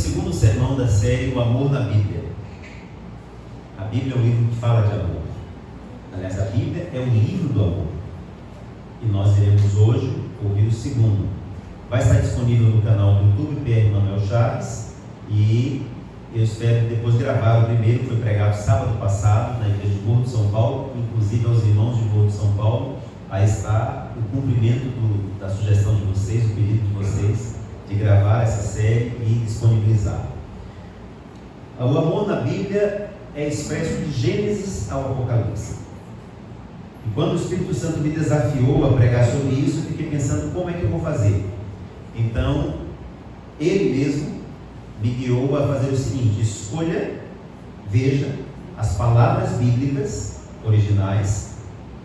segundo sermão da série O Amor na Bíblia. A Bíblia é um livro que fala de amor. Aliás, a Bíblia é um livro do amor. E nós iremos hoje ouvir o segundo. Vai estar disponível no canal do YouTube PR Manuel Chaves. E eu espero depois gravar o primeiro, que foi pregado sábado passado na igreja de Morro de São Paulo. Inclusive aos irmãos de Morro de São Paulo. Aí está o cumprimento da sugestão de vocês, o pedido de vocês, de gravar essa série e disponibilizar. O amor na Bíblia é expresso de Gênesis ao Apocalipse. E quando o Espírito Santo me desafiou a pregar sobre isso, eu fiquei pensando como é que eu vou fazer. Então, ele mesmo me guiou a fazer o seguinte: escolha, veja as palavras bíblicas originais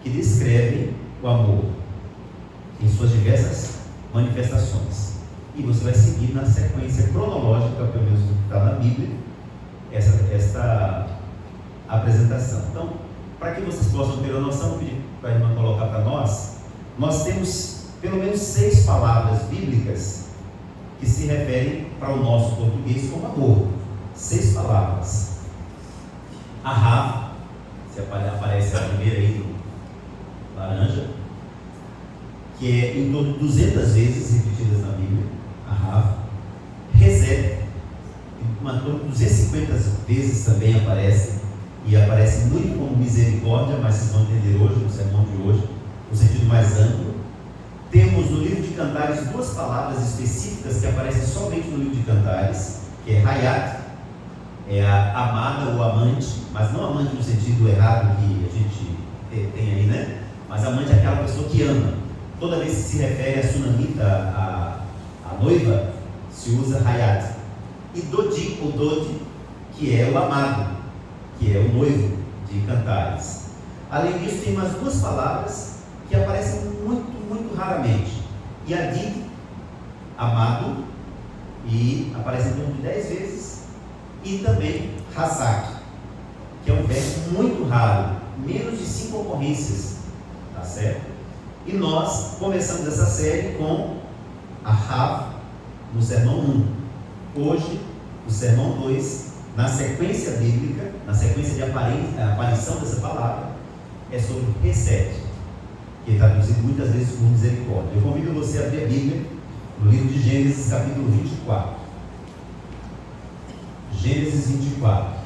que descrevem o amor em suas diversas manifestações. E você vai seguir na sequência cronológica, pelo menos do que está na Bíblia, esta apresentação. Então, para que vocês possam ter a noção, vou pedir para a irmã colocar para nós temos pelo menos 6 palavras bíblicas que se referem para o nosso português como amor. 6 palavras. Ahav, se aparece a primeira aí do laranja, que é em torno de 200 vezes repetidas na Bíblia. Ahav. Resed, em torno de 250 vezes também aparece, e aparece muito como misericórdia, mas vocês vão entender hoje, no sermão de hoje, no sentido mais amplo. Temos no livro de Cantares 2 palavras específicas que aparecem somente no livro de Cantares, que é Hayat, é a amada ou amante, mas não amante no sentido errado que a gente tem aí, né? Mas amante é aquela pessoa que ama. Toda vez que se refere a Sunamita, a noiva, se usa Hayat. E Dodi, ou Dodi, que é o amado, que é o noivo de Cantares. Além disso, tem mais 2 palavras que aparecem muito raramente. Yadid, amado, e aparece em torno de 10 vezes. E também Hazak, que é um verbo muito raro, menos de 5 ocorrências, tá certo? E nós começamos essa série com Ahav no sermão 1. Hoje, o sermão 2, na sequência bíblica, na sequência de aparição dessa palavra, é sobre Resed, que é traduzido muitas vezes por misericórdia. Eu convido você a abrir a Bíblia no livro de Gênesis, capítulo 24. Gênesis 24.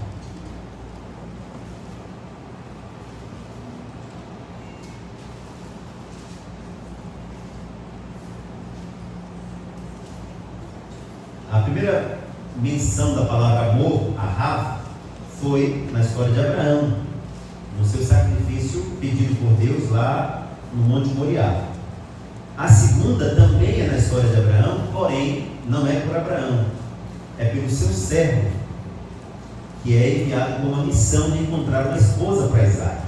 A primeira menção da palavra amor, Ahav, foi na história de Abraão, no seu sacrifício pedido por Deus lá no Monte Moriá. A segunda também é na história de Abraão, porém não é por Abraão, é pelo seu servo, que é enviado com uma missão de encontrar uma esposa para Isaac.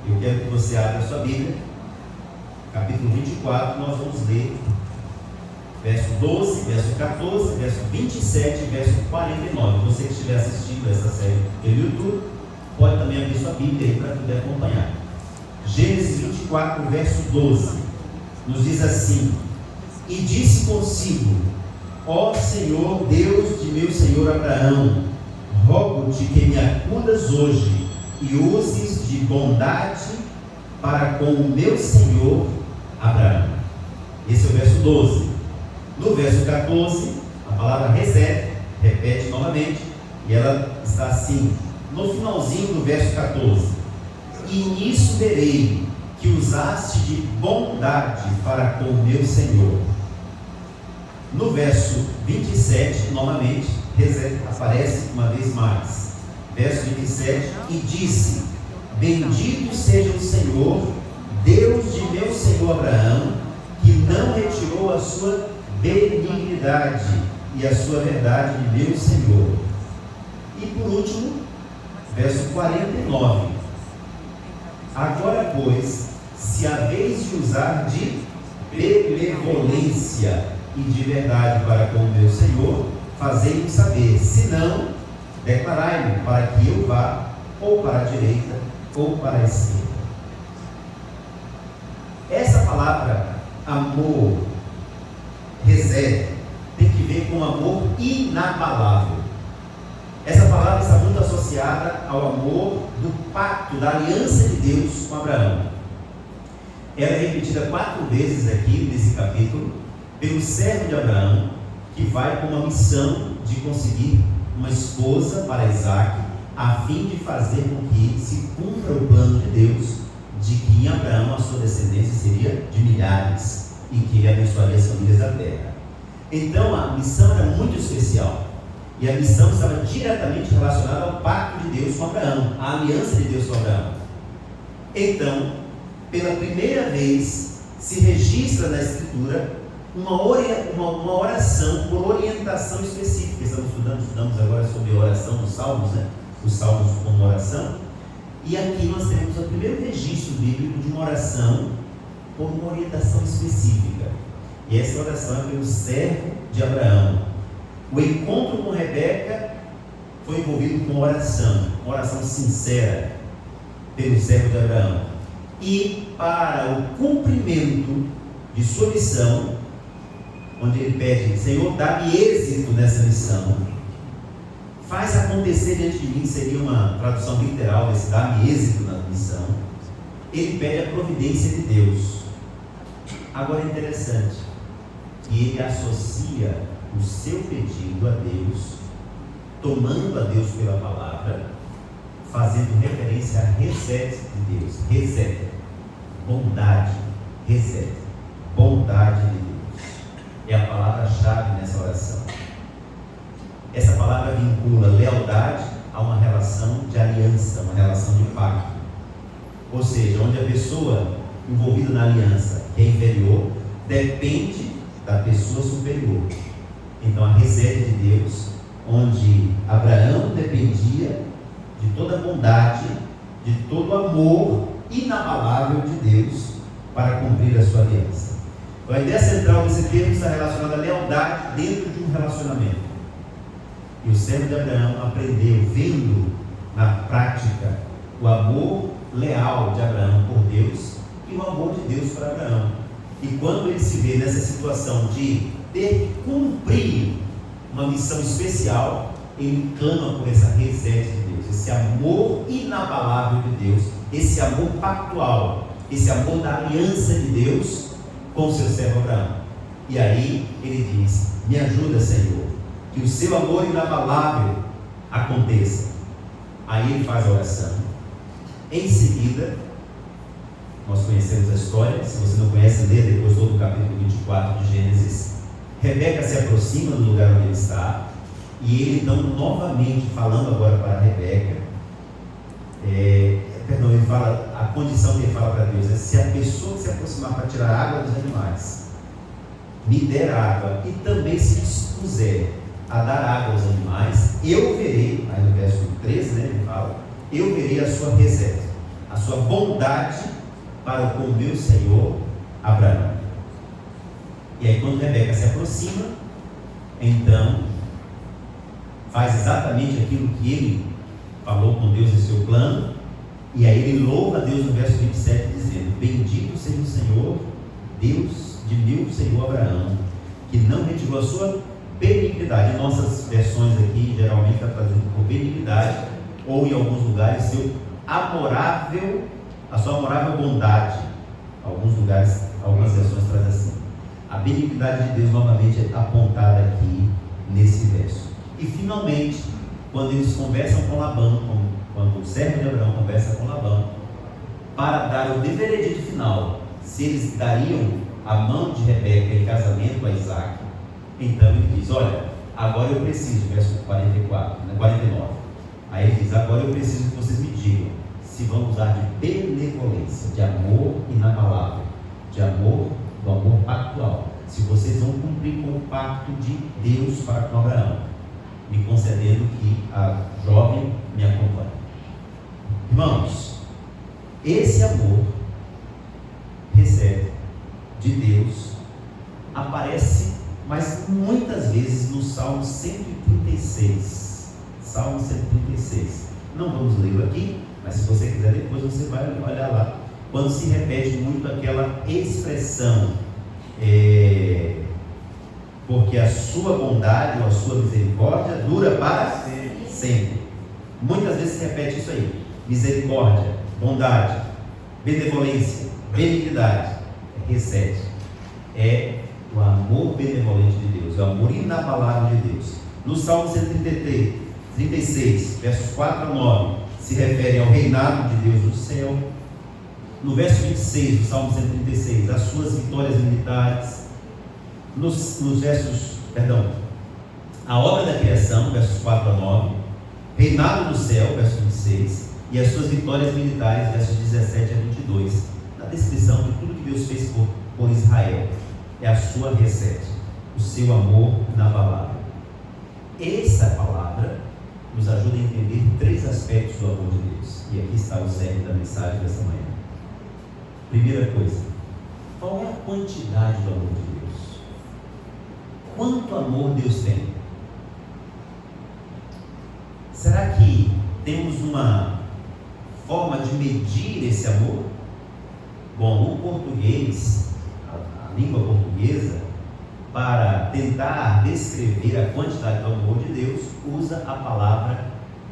Eu quero que você abra a sua Bíblia, capítulo 24, nós vamos ler verso 12, verso 14, verso 27 e verso 49. Você que estiver assistindo essa série pelo YouTube, pode também abrir sua Bíblia aí para poder acompanhar. Gênesis 24, verso 12, nos diz assim: E disse consigo: Ó Senhor, Deus de meu senhor Abraão, rogo-te que me acudas hoje e uses de bondade para com o meu senhor Abraão. Esse é o verso 12. No verso 14, a palavra Resed repete novamente, e ela está assim, no finalzinho do verso 14: E nisso verei que usaste de bondade para com o meu Senhor. No verso 27, novamente, Resed aparece uma vez mais. Verso 27, e disse: Bendito seja o Senhor, Deus de meu senhor Abraão, que não retirou a sua benignidade e a sua verdade de meu Senhor. E por último, verso 49: Agora, pois, se haveis de usar de benevolência e de verdade para com o meu Senhor, fazei-me saber, senão, declarai-me para que eu vá ou para a direita ou para a esquerda. Essa palavra amor, Resed, tem que ver com amor inabalável. inabalável. Essa palavra está muito associada ao amor do pacto, da aliança de Deus com Abraão. Ela é repetida 4 vezes aqui nesse capítulo, pelo servo de Abraão, que vai com uma missão de conseguir uma esposa para Isaac, a fim de fazer com que se cumpra o plano de Deus, de que em Abraão a sua descendência seria de milhares, e que ele abençoaria as famílias da terra. Então a missão era muito especial, e a missão estava diretamente relacionada ao pacto de Deus com Abraão, à aliança de Deus com Abraão. Então, pela primeira vez, se registra na Escritura uma oração por orientação específica. Estudamos agora sobre a oração dos Salmos, né? Os Salmos como oração. E aqui nós temos o primeiro registro bíblico de uma oração por uma orientação específica. E essa oração é pelo servo de Abraão. O encontro com Rebeca foi envolvido com uma oração sincera pelo servo de Abraão. E para o cumprimento de sua missão, onde ele pede: Senhor, dá-me êxito nessa missão, faz acontecer diante de mim, seria uma tradução literal desse dá-me êxito na missão. Ele pede a providência de Deus. Agora é interessante que ele associa o seu pedido a Deus, tomando a Deus pela palavra, fazendo referência a reset de Deus. Reset, bondade, reset, bondade de Deus. É a palavra-chave nessa oração. Essa palavra vincula lealdade a uma relação de aliança, uma relação de pacto. Ou seja, onde a pessoa envolvida na aliança, que é inferior, depende da pessoa superior. Então a reset de Deus, onde Abraão dependia de toda a bondade, de todo o amor inabalável de Deus para cumprir a sua aliança. Então a ideia central desse termo está relacionada à lealdade dentro de um relacionamento. E o servo de Abraão aprendeu, vendo na prática, o amor leal de Abraão por Deus e o amor de Deus para Abraão. E quando ele se vê nessa situação de ter que cumprir uma missão especial, ele clama por essa reset de Deus, esse amor inabalável de Deus, esse amor pactual, esse amor da aliança de Deus com o seu servo Abraão. E aí ele diz: me ajuda, Senhor, que o seu amor inabalável aconteça. Aí ele faz a oração. Em seguida, nós conhecemos a história. Se você não conhece, lê depois todo o capítulo 24 de Gênesis. Rebeca se aproxima do lugar onde ele está, e ele então novamente, falando agora para Rebeca, ele fala, a condição que ele fala para Deus é: se a pessoa que se aproximar para tirar água dos animais me der água e também se dispuser a dar água aos animais, eu verei, aí no verso 13, né, ele fala, eu verei a sua reserva, a sua bondade para com o meu Senhor Abraão. E aí quando Rebeca se aproxima, então faz exatamente aquilo que ele falou com Deus em seu plano, e aí ele louva a Deus no verso 27, dizendo: bendito seja o Senhor, Deus de meu Senhor Abraão, que não retirou a sua benignidade. Em nossas versões aqui, geralmente está traduzido por benignidade, ou em alguns lugares, a sua amorável bondade. Alguns lugares, algumas versões trazem assim. A benignidade de Deus novamente é apontada aqui nesse verso. E finalmente, quando eles conversam com Labão, quando o servo de Abraão conversa com Labão, para dar o veredito final, se eles dariam a mão de Rebeca em casamento a Isaac, então ele diz: olha, agora eu preciso, verso 44, 49, aí ele diz: agora eu preciso que vocês me digam se vão usar de benevolência, de amor inabalável, de amor, do amor pactual, se vocês vão cumprir com o pacto de Deus para com Abraão, me concedendo que a jovem me acompanhe. Irmãos, esse amor recebe de Deus aparece, mas muitas vezes no Salmo 136. Salmo 136. Não vamos lê-lo aqui, mas se você quiser depois você vai olhar lá. Quando se repete muito aquela expressão, porque porque a sua bondade ou a sua misericórdia dura para sempre. Muitas vezes se repete isso aí: misericórdia, bondade, benevolência, benignidade. Recebe. É o amor benevolente de Deus, é o amor inabalável de Deus. No Salmo 136, versos 4 a 9, se refere ao reinado de Deus no céu. No verso 26 do Salmo 136, as suas vitórias militares. Nos versos, a obra da criação, versos 4 a 9, reinado no céu, verso 26, e as suas vitórias militares, versos 17 a 22, na descrição de tudo que Deus fez por Israel. É a sua recette, o seu amor inabalável. Essa palavra nos ajuda a entender 3 aspectos do amor de Deus, e aqui está o cerne da mensagem dessa manhã. Primeira coisa, qual é a quantidade do amor de Deus? Quanto amor Deus tem? Será que temos uma forma de medir esse amor? Bom, o português, a língua portuguesa, para tentar descrever a quantidade do amor de Deus, usa a palavra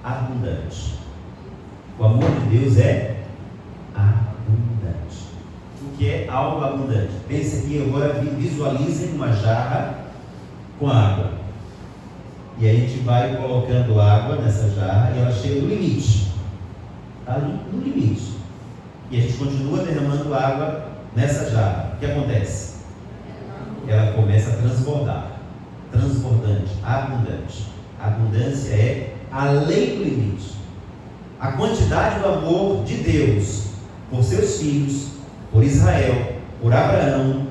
abundante. O amor de Deus é abundante. O que é algo abundante? Pense aqui agora, visualizem uma jarra com água. E a gente vai colocando água nessa jarra e ela chega no limite. Está no limite. E a gente continua derramando água nessa jarra. O que acontece? Ela começa a transbordar. Transbordante, abundante. A abundância é além do limite. A quantidade do amor de Deus por seus filhos, por Israel, por Abraão,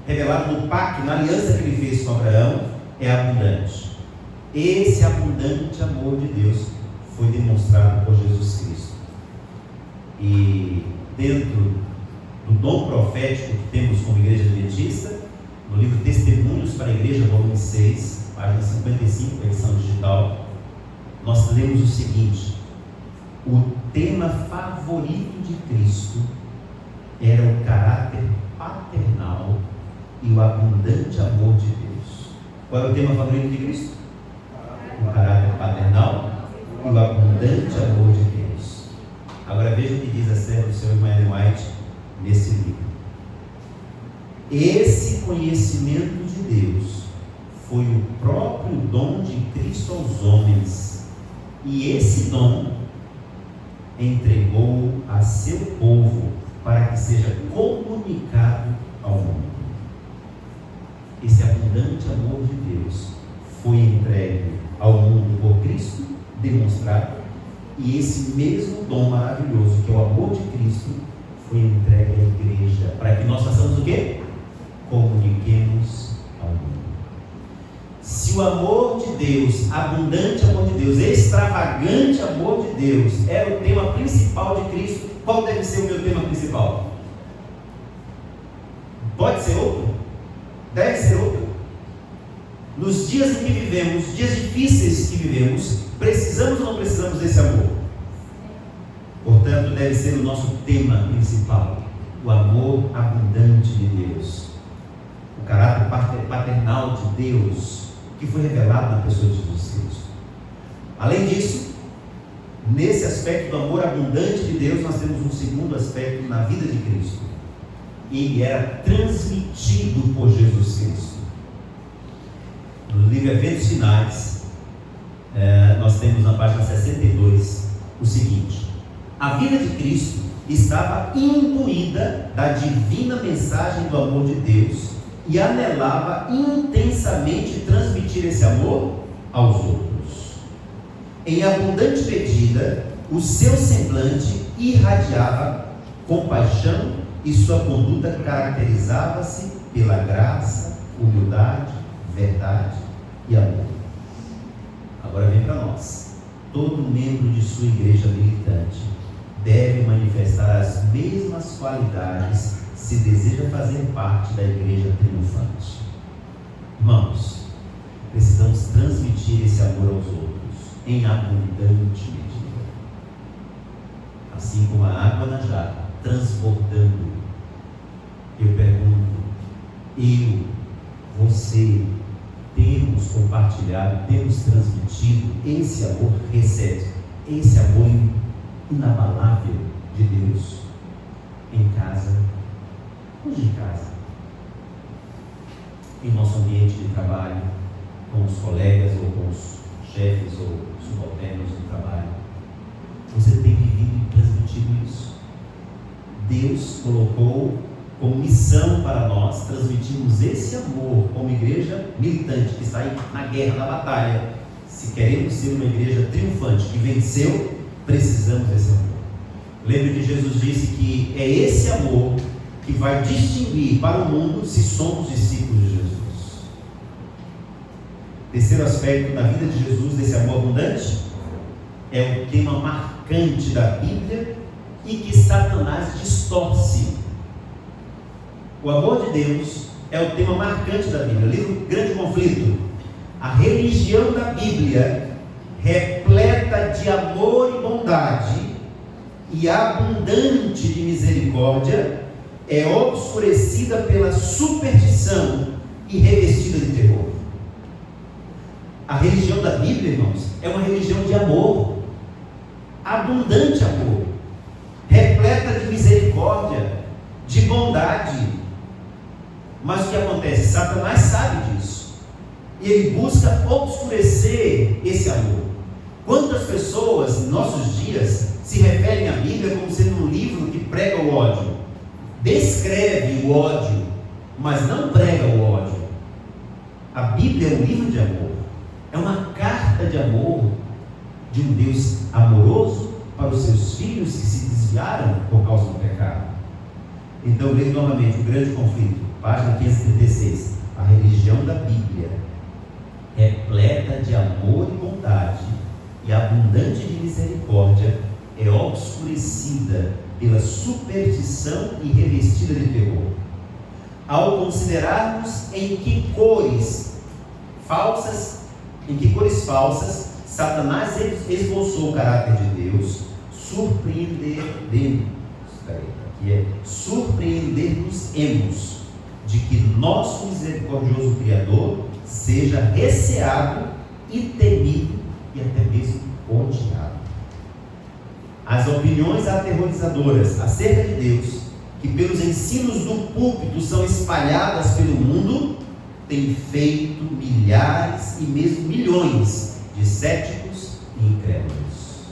revelado no pacto, na aliança que ele fez com Abraão, é abundante. Esse abundante amor de Deus foi demonstrado por Jesus Cristo. E dentro do dom profético que temos como Igreja Adventista, no livro Testemunhos para a Igreja, volume 6, página 55, edição digital, nós lemos o seguinte: o tema favorito de Cristo era o caráter paternal e o abundante amor de Deus. Qual é o tema favorito de Cristo? O caráter paternal e o abundante amor de Deus. Agora veja o que diz a serva do Sr. Ellen White nesse livro. Esse conhecimento de Deus foi o próprio dom de Cristo aos homens, e esse dom entregou a seu povo para que seja comunicado ao mundo. Esse abundante amor de Deus foi entregue ao mundo por Cristo, demonstrado, e esse mesmo dom maravilhoso, que é o amor de Cristo, foi entregue à igreja, para que nós façamos o quê? Comuniquemos ao mundo. Se o amor de Deus, abundante amor de Deus, extravagante amor de Deus, era o tema principal de Cristo, qual deve ser o meu tema principal? Pode ser outro? Deve ser outro. Nos dias em que vivemos, os dias difíceis que vivemos, precisamos ou não precisamos desse amor? Portanto, deve ser o nosso tema principal, o amor abundante de Deus, o caráter paternal de Deus, que foi revelado na pessoa de Jesus Cristo. Além disso, nesse aspecto do amor abundante de Deus, nós temos um segundo aspecto na vida de Cristo. Ele era transmitido por Jesus Cristo. No livro Eventos Finais, nós temos na página 62 o seguinte: a vida de Cristo estava imbuída da divina mensagem do amor de Deus e anelava intensamente transmitir esse amor aos outros. Em abundante medida, o seu semblante irradiava compaixão e sua conduta caracterizava-se pela graça, humildade, verdade e amor. Agora vem para nós. Todo membro de sua igreja militante deve manifestar as mesmas qualidades se deseja fazer parte da igreja triunfante. Irmãos, precisamos transmitir esse amor aos outros em abundante medida, assim como a água na jarra transbordando. Eu pergunto: você tem temos compartilhado, temos transmitido esse amor que recebe, esse amor inabalável de Deus em casa, onde em casa, em nosso ambiente de trabalho, com os colegas ou com os chefes ou subalternos do trabalho. Você tem vivido e transmitido isso. Deus colocou como missão para nós transmitirmos esse amor como igreja militante que sai na guerra, na batalha. Se queremos ser uma igreja triunfante que venceu, precisamos desse amor. Lembre que Jesus disse que é esse amor que vai distinguir para o mundo se somos discípulos de Jesus. Terceiro aspecto da vida de Jesus, desse amor abundante, é o tema marcante da Bíblia e que Satanás distorce. O amor de Deus é o tema marcante da Bíblia. Livro Grande Conflito. A religião da Bíblia, repleta de amor e bondade e abundante de misericórdia, é obscurecida pela superstição e revestida de terror. A religião da Bíblia, irmãos, é uma religião de amor, abundante amor, repleta de misericórdia, de bondade. Mas o que acontece? Satanás sabe disso, e ele busca obscurecer esse amor. Quantas pessoas, em nossos dias, se referem à Bíblia como sendo um livro que prega o ódio, descreve o ódio, mas não prega o ódio. A Bíblia é um livro de amor, é uma carta de amor de um Deus amoroso para os seus filhos que se desviaram por causa do pecado. Então, leio novamente o Grande Conflito, página 536. A religião da Bíblia, repleta de amor e bondade e abundante de misericórdia, é obscurecida pela superstição e revestida de terror. Ao considerarmos em que cores falsas Satanás esboçou o caráter de Deus, surpreender-nos-emos de que nosso misericordioso Criador seja receado e temido e até mesmo odiado. As opiniões aterrorizadoras acerca de Deus, que pelos ensinos do púlpito são espalhadas pelo mundo, têm feito milhares e mesmo milhões de céticos e incrédulos.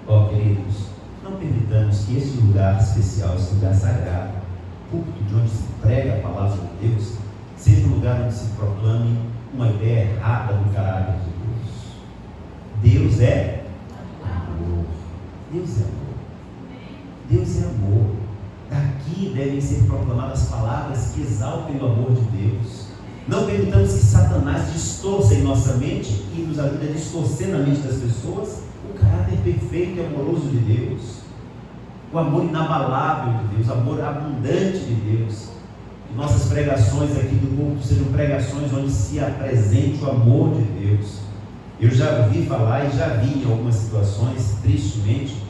Ó, queridos, não permitamos que esse lugar especial, esse lugar sagrado, púlpito de onde se prega a palavra de Deus, seja um lugar onde se proclame uma ideia errada do caráter de Deus. Deus é amor. Deus é amor. Deus é amor. Daqui devem ser proclamadas palavras que exaltem o amor de Deus. Não permitamos que Satanás distorça em nossa mente e nos ajude a distorcer na mente das pessoas o caráter perfeito e amoroso de Deus, o amor inabalável de Deus, o amor abundante de Deus. Que nossas pregações aqui do culto sejam pregações onde se apresente o amor de Deus. Eu já ouvi falar e já vi em algumas situações, tristemente,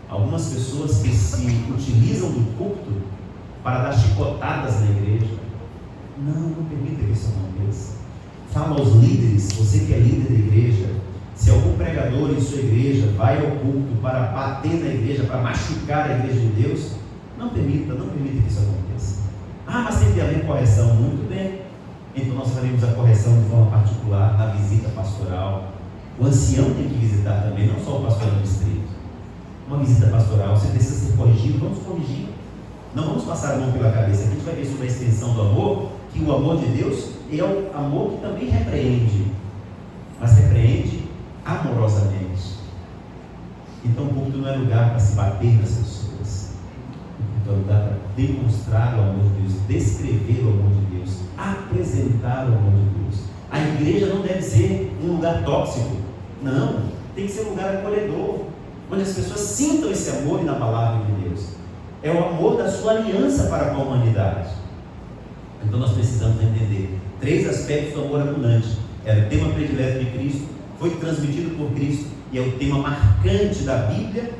algumas pessoas que se utilizam do culto para dar chicotadas na igreja. Não permita que isso aconteça. Fala aos líderes, você que é líder da igreja, se algum pregador em sua igreja vai ao culto para bater na igreja, para machucar a igreja de Deus, não permita que isso aconteça. Ah, mas tem que haver correção. Muito bem. Então nós faremos a correção de forma particular na visita pastoral. O ancião tem que visitar também, não só o pastor do distrito. Uma visita pastoral, você precisa ser corrigido, vamos corrigir. Não vamos passar a mão pela cabeça. A gente vai ver sobre a extensão do amor, que o amor de Deus é o amor que também repreende, mas repreende amorosamente. Então o culto não é lugar para se bater nas pessoas. Então é lugar para demonstrar o amor de Deus, descrever o amor de Deus, apresentar o amor de Deus. A igreja não deve ser um lugar tóxico. Não, tem que ser um lugar acolhedor, onde as pessoas sintam esse amor na palavra de Deus. É o amor da sua aliança para com a humanidade. Então nós precisamos entender 3 aspectos do amor abundante. Era o tema predileto de Cristo, foi transmitido por Cristo e é o tema marcante da Bíblia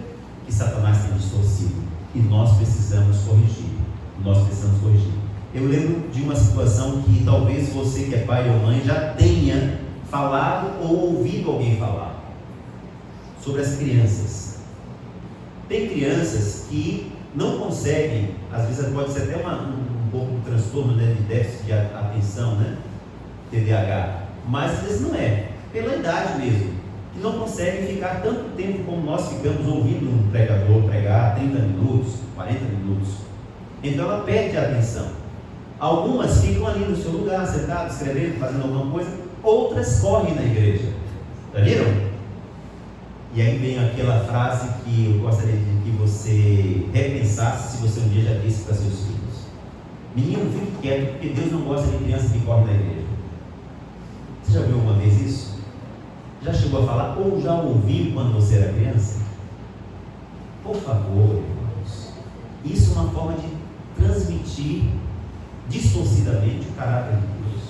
que Satanás tem distorcido. E nós precisamos corrigir. Eu lembro de uma situação que talvez você que é pai ou mãe já tenha falado ou ouvido alguém falar sobre as crianças. Tem crianças que não conseguem, às vezes pode ser até um pouco de transtorno, né, de déficit de atenção, né, TDAH, mas às vezes não é, pela idade mesmo, que não conseguem ficar tanto tempo como nós ficamos ouvindo um pregador pregar 30 minutos, 40 minutos. Então ela perde a atenção. Algumas ficam ali no seu lugar, sentadas, escrevendo, fazendo alguma coisa, outras correm na igreja. Já viram? E aí vem aquela frase que eu gostaria de que você repensasse, se você um dia já disse para seus filhos: menino, fique quieto, porque Deus não gosta de criança que corre na igreja. Você já viu alguma vez isso? Já chegou a falar ou já ouviu quando você era criança? Por favor, irmãos, isso é uma forma de transmitir distorcidamente o caráter de Deus.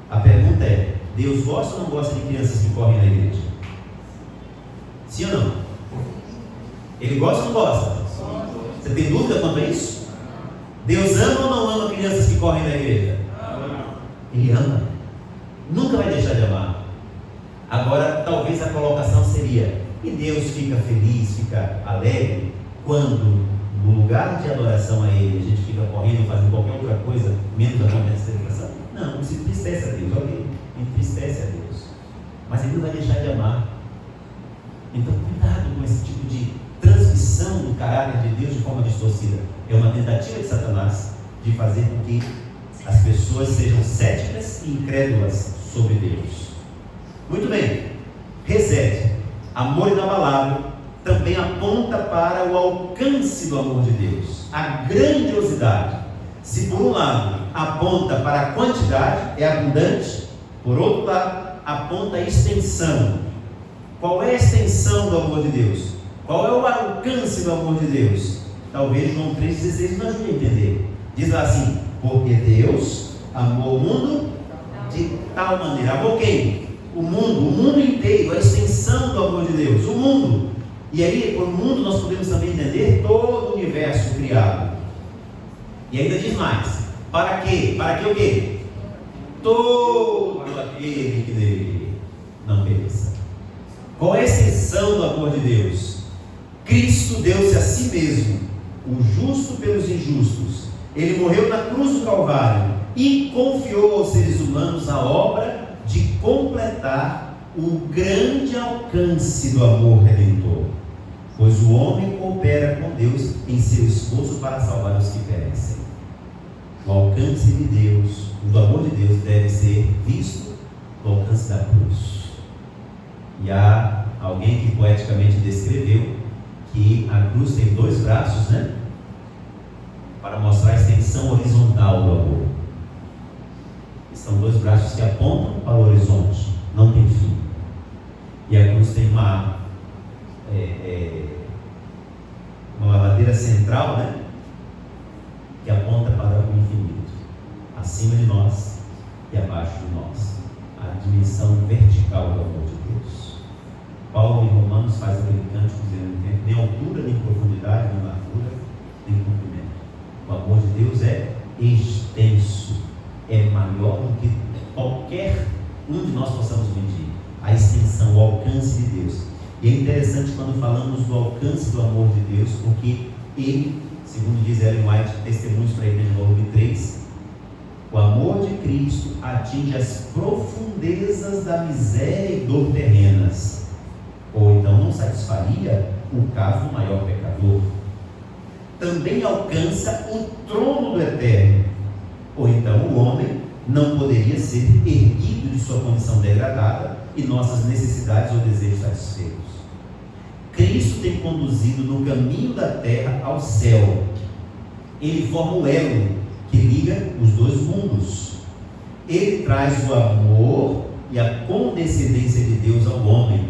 A pergunta é: Deus gosta ou não gosta de crianças que correm na igreja? Sim ou não? Ele gosta ou não gosta? Você tem dúvida quanto a isso? Deus ama ou não ama crianças que correm na igreja? Ele ama. Nunca vai deixar de amar. Agora, talvez a colocação seria: e Deus fica feliz, fica alegre, quando no lugar de adoração a Ele, a gente fica correndo, fazendo qualquer outra coisa, menos a momento de celebração? Não, isso entristece a Deus, ok? Entristece a Deus. Mas Ele não vai deixar de amar. Então, cuidado com esse tipo de transmissão do caráter de Deus de forma distorcida. É uma tentativa de Satanás de fazer com que as pessoas sejam céticas e incrédulas sobre Deus. Muito bem. Reset. Amor inabalável também aponta para o alcance do amor de Deus, a grandiosidade. Se por um lado aponta para a quantidade, é abundante, por outro lado aponta a extensão. Qual é a extensão do amor de Deus? Qual é o alcance do amor de Deus? Talvez João 3,16 nos ajude a entender. Diz lá assim: porque Deus amou o mundo de tal maneira. Amou quem? O mundo inteiro, a extensão do amor de Deus, o mundo. E aí, por mundo, nós podemos também entender todo o universo criado. E ainda diz mais: para quê? Para que o quê? Todo aquele que nele não pereça. Qual é a extensão do amor de Deus? Cristo deu-se a si mesmo, o justo pelos injustos. Ele morreu na cruz do Calvário e confiou aos seres humanos a obra de completar o grande alcance do amor redentor. Pois o homem coopera com Deus em seu esforço para salvar os que perecem. O alcance de Deus, do amor de Deus, deve ser visto no alcance da cruz. E há alguém que poeticamente descreveu que a cruz tem dois braços, né? Para mostrar a extensão horizontal do amor. São dois braços que apontam para o horizonte, não tem fim. E a cruz tem uma madeira central, né? Que aponta para o infinito, acima de nós e abaixo de nós. A dimensão vertical do amor de Deus. Paulo em Romanos faz aquele cântico dizendo: nem altura, nem profundidade, nem largura, nem comprimento. O amor de Deus é extenso, é maior do que qualquer um de nós possamos medir. A extensão, o alcance de Deus. E é interessante quando falamos do alcance do amor de Deus, porque ele, segundo diz Ellen White, Testemunhos para a Igreja, volume 3, o amor de Cristo atinge as profundezas da miséria e dor terrenas, ou então não satisfaria o caso do maior pecador. Também alcança o trono do eterno, ou então o homem não poderia ser erguido de sua condição degradada e nossas necessidades ou desejos satisfeitos. Cristo tem conduzido no caminho da terra ao céu. Ele forma o elo que liga os dois mundos. Ele traz o amor e a condescendência de Deus ao homem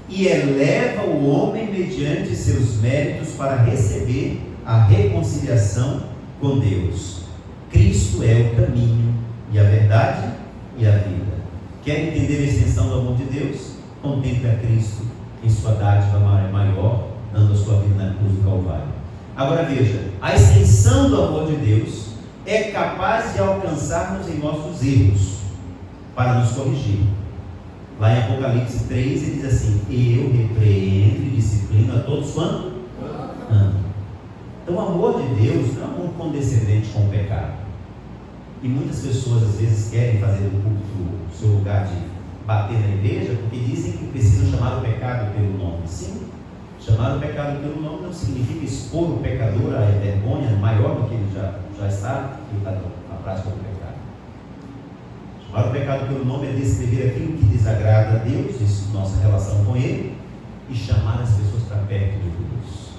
e eleva o homem mediante seus méritos para receber a reconciliação com Deus. Cristo é o caminho e a verdade e a vida. Quer entender a extensão do amor de Deus? Contemple a Cristo em sua dádiva maior, dando a sua vida na cruz do Calvário. Agora veja, a extensão do amor de Deus é capaz de alcançar-nos em nossos erros, para nos corrigir. Lá em Apocalipse 3, ele diz assim: eu repreendo e disciplino a todos quanto amo. Então o amor de Deus não é um amor condescendente com o pecado. E muitas pessoas às vezes querem fazer do púlpito o seu lugar de bater na igreja, porque dizem que precisam chamar o pecado pelo nome. Sim, chamar o pecado pelo nome não significa expor o pecador à vergonha maior do que ele já está, que está na prática do pecado. Chamar o pecado pelo nome é descrever aquilo que desagrada a Deus, isso, nossa relação com Ele, e chamar as pessoas para perto de Deus.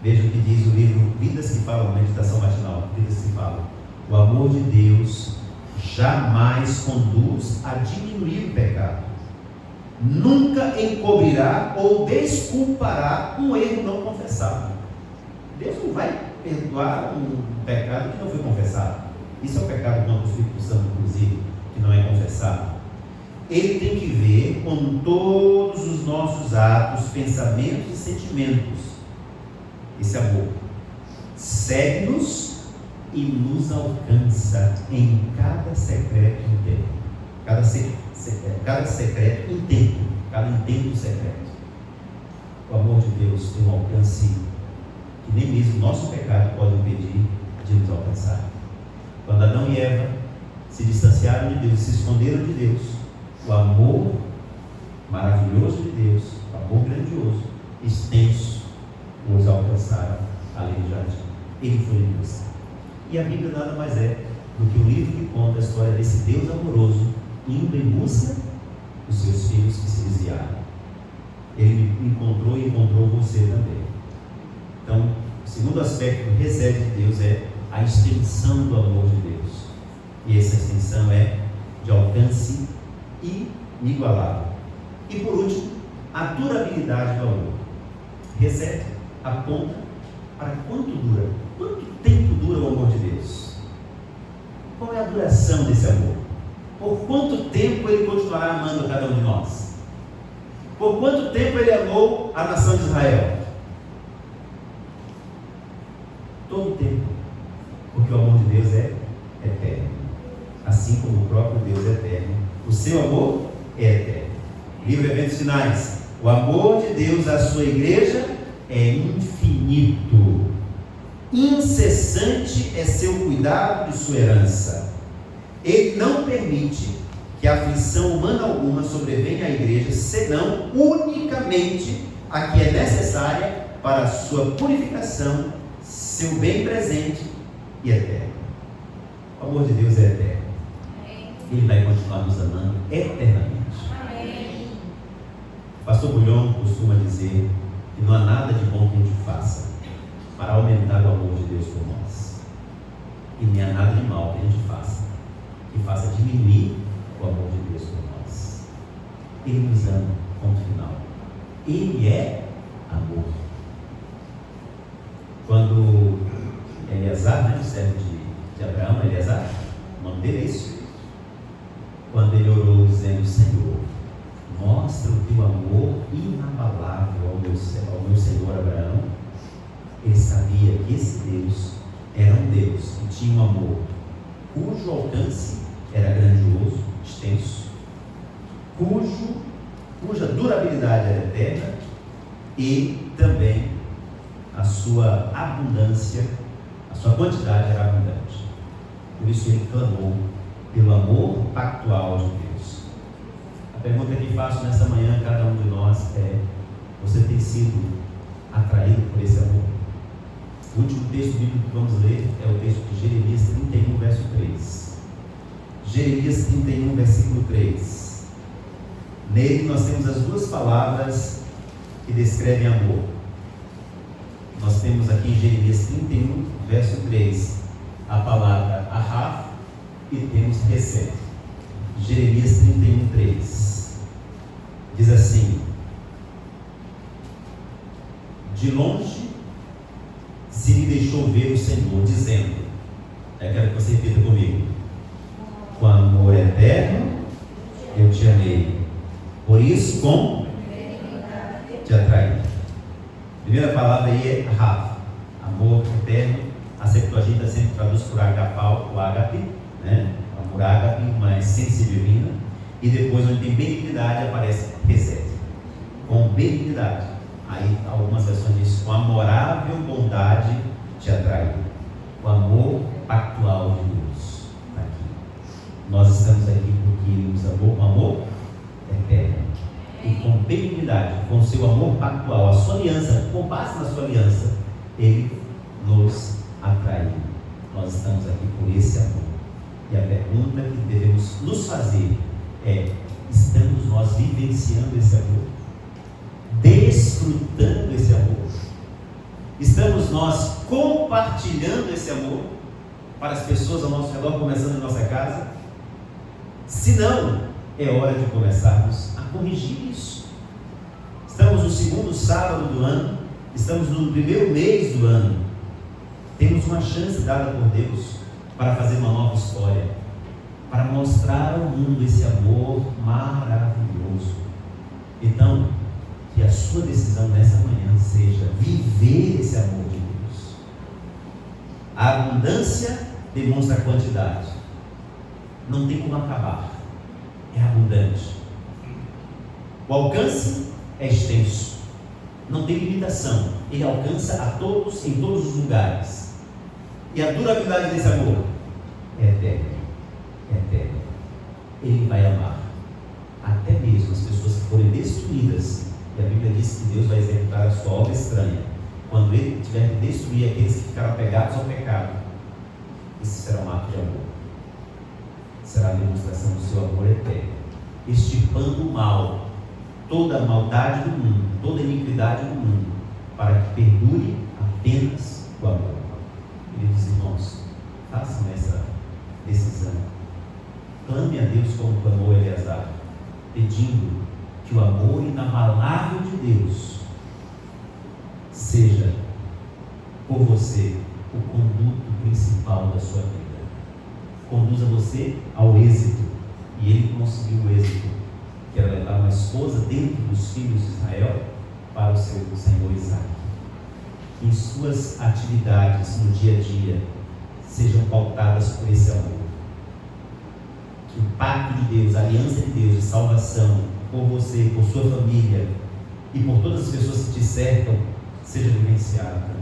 Veja o que diz o livro Vidas que Falam, Meditação Matinal. Vidas que Falam: o amor de Deus jamais conduz a diminuir o pecado, nunca encobrirá ou desculpará um erro não confessado. Deus não vai perdoar um pecado que não foi confessado. Isso é o pecado contra o Espírito Santo, inclusive, que não é confessado. Ele tem que ver com todos os nossos atos, pensamentos e sentimentos. Esse amor segue-nos e nos alcança em cada secreto intento. Cada secreto intento, cada intento secreto. O amor de Deus tem um alcance que nem mesmo o nosso pecado pode impedir de nos alcançar. Quando Adão e Eva se distanciaram de Deus, se esconderam de Deus, o amor maravilhoso de Deus, o amor grandioso, extenso, os alcançaram além do jardim. Ele foi em busca. E a Bíblia nada mais é do que um livro que conta a história desse Deus amoroso indo em busca dos seus filhos que se desviaram. Ele encontrou e encontrou você também. Então, o segundo aspecto do recebe de Deus é a extensão do amor de Deus. E essa extensão é de alcance inigualável. E por último, a durabilidade do amor. Recebe, aponta para quanto dura. Quanto tempo dura o amor de Deus? Qual é a duração desse amor? Por quanto tempo Ele continuará amando a cada um de nós? Por quanto tempo Ele amou a nação de Israel? Todo o tempo. Porque o amor de Deus é eterno. Assim como o próprio Deus é eterno, o seu amor é eterno. Livro Eventos Finais: o amor de Deus à sua igreja é infinito. Incessante é seu cuidado de sua herança. Ele não permite que aflição humana alguma sobrevenha à igreja, senão unicamente a que é necessária para a sua purificação, seu bem presente e eterno. O amor de Deus é eterno. Ele vai continuar nos amando eternamente. Amém. Pastor Bulhão costuma dizer que não há nada de bom que a gente faça para aumentar o amor de Deus por nós, e nem há nada de mal que a gente faça que faça diminuir o amor de Deus por nós. Ele nos ama, ponto final. Ele é amor. Quando Eleazar, o servo de Abraão, Eleazar, o nome dele é isso, quando ele orou dizendo: Senhor, mostra o teu amor inabalável ao meu Senhor Abraão, ele sabia que esse Deus era um Deus que tinha um amor cujo alcance era grandioso, extenso, cuja durabilidade era eterna, e também a sua abundância, a sua quantidade era abundante. Por isso ele clamou pelo amor pactual de Deus. A pergunta que faço nessa manhã a cada um de nós é: você tem sido atraído por esse amor? O último texto bíblico que vamos ler é o texto de Jeremias 31, verso 3. Jeremias 31, versículo 3. Nele nós temos as duas palavras que descrevem amor. Nós temos aqui em Jeremias 31, verso 3, a palavra ahaf, e temos recebe. Jeremias 31, 3 diz assim: de longe se me deixou ver o Senhor, dizendo, eu quero que você repita comigo: com amor eterno eu te amei, por isso com te atraí. A primeira palavra aí é ahaf, amor eterno, a A Septuaginta sempre traduz por agapau, o ágape, né? Por ágape, uma essência divina. E depois, onde tem benignidade, aparece resete. Com benignidade. Aí algumas versões dizem, com amorável bondade te atraiu. O amor pactual de Deus está aqui. Nós estamos aqui porque Ele nos amou com amor eterno. E com benignidade, com o seu amor pactual, a sua aliança, com base na sua aliança, Ele nos atraiu. Nós estamos aqui por esse amor. E a pergunta que devemos nos fazer é: estamos nós vivenciando esse amor? Desfrutando esse amor? Estamos nós compartilhando esse amor para as pessoas ao nosso redor, começando em nossa casa? Se não, é hora de começarmos a corrigir isso. Estamos no segundo sábado do ano, estamos no primeiro mês do ano. Temos uma chance dada por Deus para fazer uma nova história, para mostrar ao mundo esse amor maravilhoso. Então, que a sua decisão nessa manhã seja viver esse amor de Deus. A abundância demonstra a quantidade. Não tem como acabar. É abundante. O alcance é extenso. Não tem limitação. Ele alcança a todos, em todos os lugares. E a durabilidade desse amor é eterna. É eterna. Ele vai amar até mesmo as pessoas que forem destruídas. E a Bíblia diz que Deus vai executar a sua obra estranha quando Ele tiver que destruir aqueles que ficaram apegados ao pecado. Isso será um ato de amor. Será a demonstração do seu amor eterno, extirpando o mal, toda a maldade do mundo, toda a iniquidade do mundo, para que perdure apenas o amor. Ele diz: irmãos, façam essa decisão. Clame a Deus como clamou Eleazar, pedindo que o amor inabalável de Deus seja por você o conduto principal da sua vida. Conduza você ao êxito. E ele conseguiu o êxito, que era levar uma esposa dentro dos filhos de Israel para o seu Senhor Isaac. Que em suas atividades no dia a dia sejam pautadas por esse amor. Que o pacto de Deus, a aliança de Deus de salvação por você, por sua família e por todas as pessoas que te cercam seja vivenciado.